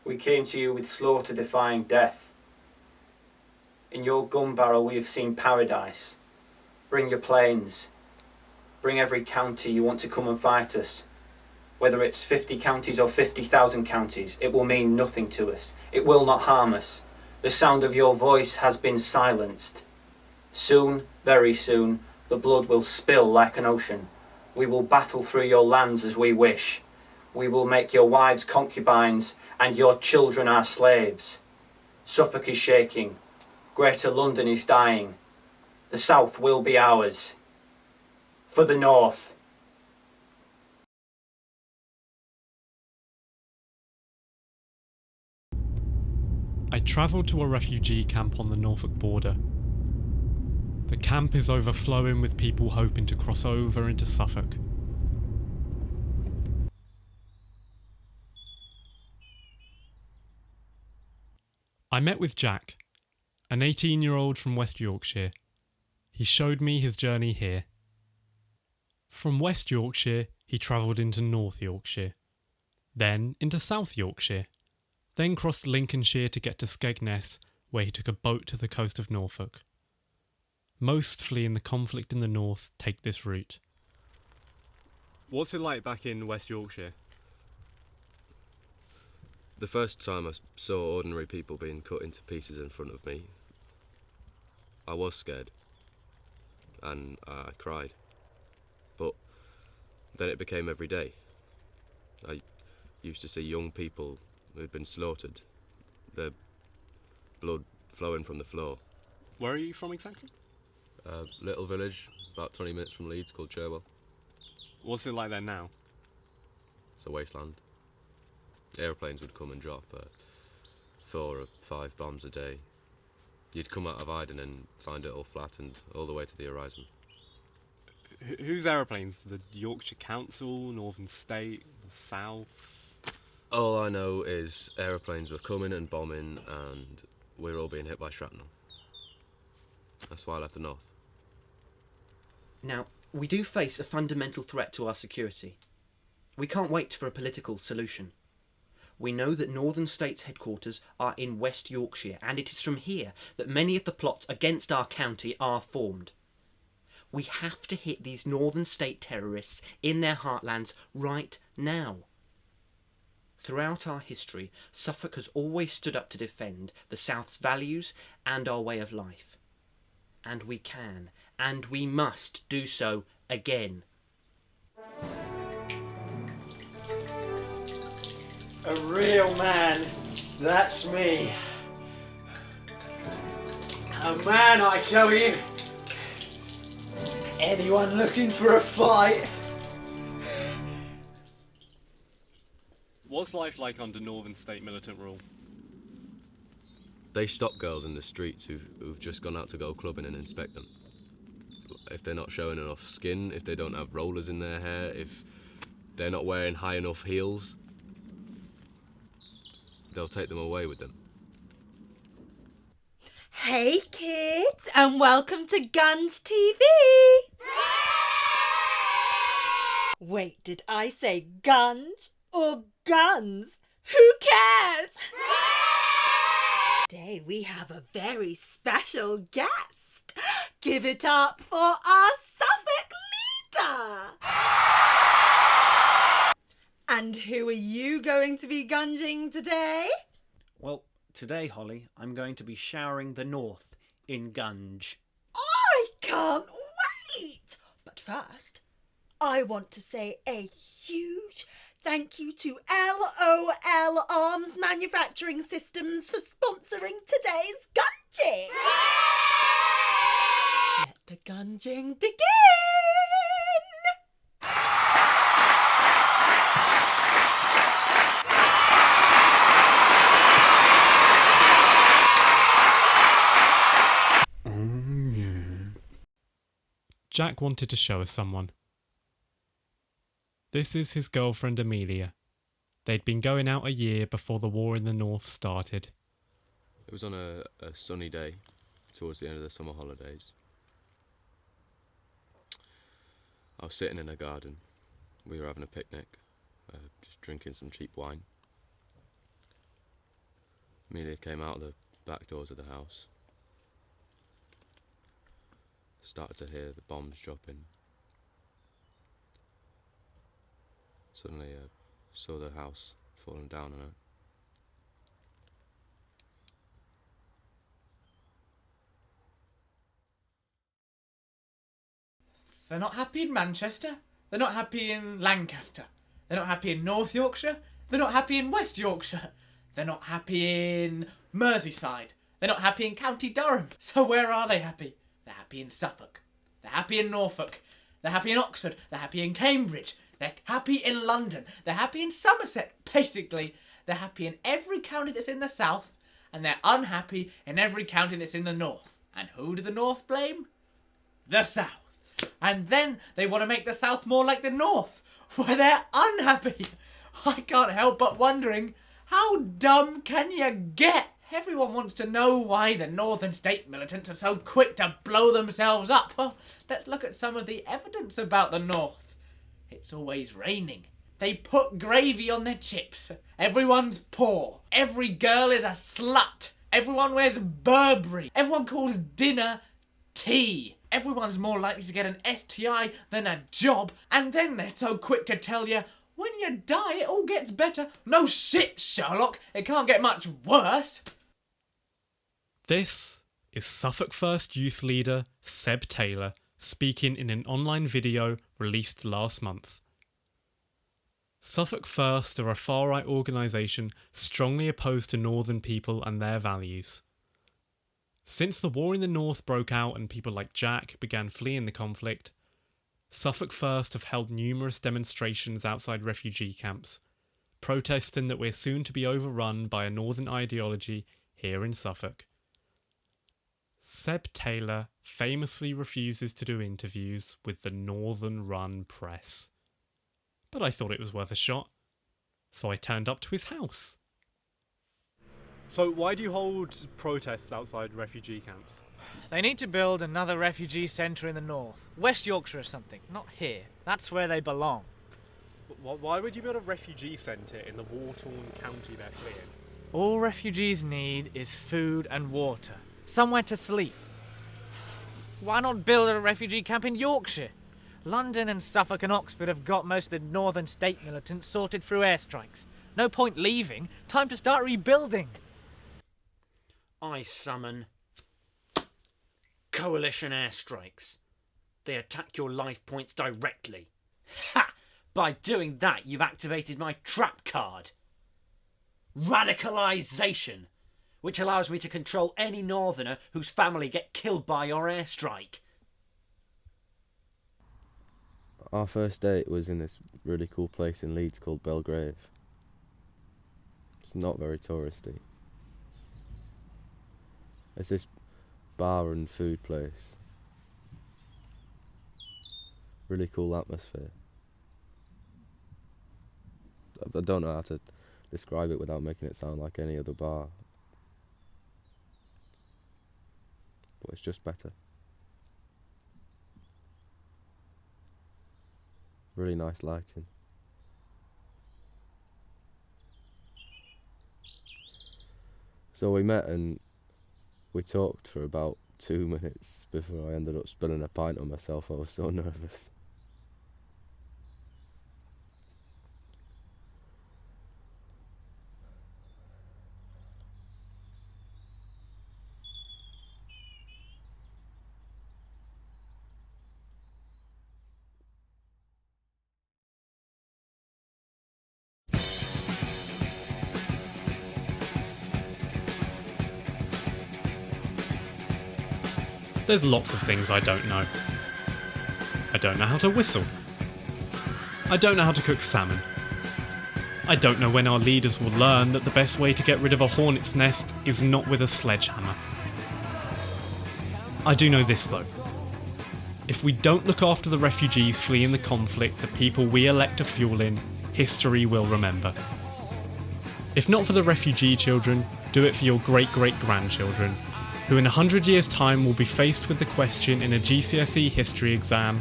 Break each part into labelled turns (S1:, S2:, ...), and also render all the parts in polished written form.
S1: We came to you with slaughter-defying death. In your gun barrel we have seen paradise. Bring your planes. Bring every county you want to come and fight us. Whether it's 50 counties or 50,000 counties, it will mean nothing to us. It will not harm us. The sound of your voice has been silenced. Soon, very soon, the blood will spill like an ocean. We will battle through your lands as we wish. We will make your wives concubines and your children our slaves. Suffolk is shaking. Greater London is dying. The south will be ours. For the north.
S2: I travelled to a refugee camp on the Norfolk border. The camp is overflowing with people hoping to cross over into Suffolk. I met with Jack, an 18-year-old from West Yorkshire. He showed me his journey here. From West Yorkshire, he travelled into North Yorkshire, then into South Yorkshire, then crossed Lincolnshire to get to Skegness, where he took a boat to the coast of Norfolk. Most fleeing the conflict in the north take this route. What's it like back in West Yorkshire?
S3: The first time I saw ordinary people being cut into pieces in front of me, I was scared, and I cried. But then it became every day. I used to see young people who'd been slaughtered, their blood flowing from the floor.
S2: Where are you from exactly?
S3: A little village, about 20 minutes from Leeds, called Cherwell.
S2: What's it like there now?
S3: It's a wasteland. Aeroplanes would come and drop 4 or 5 bombs a day. You'd come out of Heydon and find it all flattened all the way to the horizon.
S2: Whose aeroplanes? The Yorkshire Council, Northern State, the South?
S3: All I know is aeroplanes were coming and bombing and we were all being hit by shrapnel. That's why I left the north.
S4: Now, we do face a fundamental threat to our security. We can't wait for a political solution. We know that Northern State's headquarters are in West Yorkshire, and it is from here that many of the plots against our county are formed. We have to hit these Northern State terrorists in their heartlands right now. Throughout our history, Suffolk has always stood up to defend the South's values and our way of life. And we can, and we must do so again.
S1: A real man, that's me. A man, I tell you. Anyone looking for a fight?
S2: What's life like under Northern State militant rule?
S3: They stop girls in the streets who've just gone out to go clubbing and inspect them. If they're not showing enough skin, if they don't have rollers in their hair, if they're not wearing high enough heels, they'll take them away with them.
S5: Hey kids, and welcome to Gunge TV! Wait, did I say Gunge or guns? Who cares? Today we have a very special guest. Give it up for our Suffolk leader! And who are you going to be gunging today?
S4: Well, today, Holly, I'm going to be showering the north in gunge.
S5: I can't wait! But first, I want to say a huge thank you to LOL Arms Manufacturing Systems for sponsoring today's gunging. Let the gunging begin!
S2: Jack wanted to show us someone. This is his girlfriend Amelia. They'd been going out a year before the war in the north started.
S3: It was on a sunny day towards the end of the summer holidays. I was sitting in a garden. We were having a picnic, just drinking some cheap wine. Emile came out of the back doors of the house. Started to hear the bombs dropping. Suddenly I saw the house falling down on her.
S6: They're not happy in Manchester. They're not happy in Lancaster. They're not happy in North Yorkshire. They're not happy in West Yorkshire. They're not happy in Merseyside. They're not happy in County Durham. So where are they happy? They're happy in Suffolk. They're happy in Norfolk. They're happy in Oxford. They're happy in Cambridge. They're happy in London. They're happy in Somerset. Basically, they're happy in every county that's in the south, and they're unhappy in every county that's in the north. And who do the north blame? The south. And then they want to make the south more like the north, where they're unhappy. I can't help but wondering, how dumb can you get? Everyone wants to know why the northern state militants are so quick to blow themselves up. Well, let's look at some of the evidence about the north. It's always raining. They put gravy on their chips. Everyone's poor. Every girl is a slut. Everyone wears Burberry. Everyone calls dinner tea. Everyone's more likely to get an STI than a job. And then they're so quick to tell you, when you die, it all gets better. No shit, Sherlock. It can't get much worse.
S2: This is Suffolk First youth leader Seb Taylor speaking in an online video released last month. Suffolk First are a far-right organisation strongly opposed to northern people and their values. Since the war in the north broke out and people like Jack began fleeing the conflict, Suffolk First have held numerous demonstrations outside refugee camps, protesting that we're soon to be overrun by a northern ideology here in Suffolk. Seb Taylor famously refuses to do interviews with the Northern Run press. But I thought it was worth a shot, so I turned up to his house. So why do you hold protests outside refugee camps?
S6: They need to build another refugee centre in the north. West Yorkshire or something. Not here. That's where they belong.
S2: Why would you build a refugee centre in the war-torn county they're fleeing?
S6: All refugees need is food and water. Somewhere to sleep. Why not build a refugee camp in Yorkshire? London and Suffolk and Oxford have got most of the northern state militants sorted through airstrikes. No point leaving. Time to start rebuilding.
S4: I summon coalition airstrikes. They attack your life points directly. Ha! By doing that, you've activated my trap card. Radicalisation, which allows me to control any northerner whose family get killed by your airstrike.
S3: Our first date was in this really cool place in Leeds called Belgrave. It's not very touristy. It's this bar and food place. Really cool atmosphere. I don't know how to describe it without making it sound like any other bar. But it's just better. Really nice lighting. So we met and we talked for about 2 minutes before I ended up spilling a pint on myself. I was so nervous.
S2: There's lots of things I don't know. I don't know how to whistle. I don't know how to cook salmon. I don't know when our leaders will learn that the best way to get rid of a hornet's nest is not with a sledgehammer. I do know this though. If we don't look after the refugees fleeing the conflict, the people we elect to fuel in, history will remember. If not for the refugee children, do it for your great-great-grandchildren, who in 100 years' time will be faced with the question in a GCSE history exam: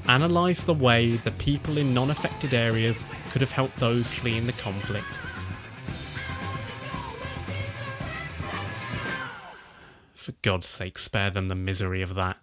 S2: analyse the way the people in non-affected areas could have helped those fleeing the conflict. For God's sake, spare them the misery of that.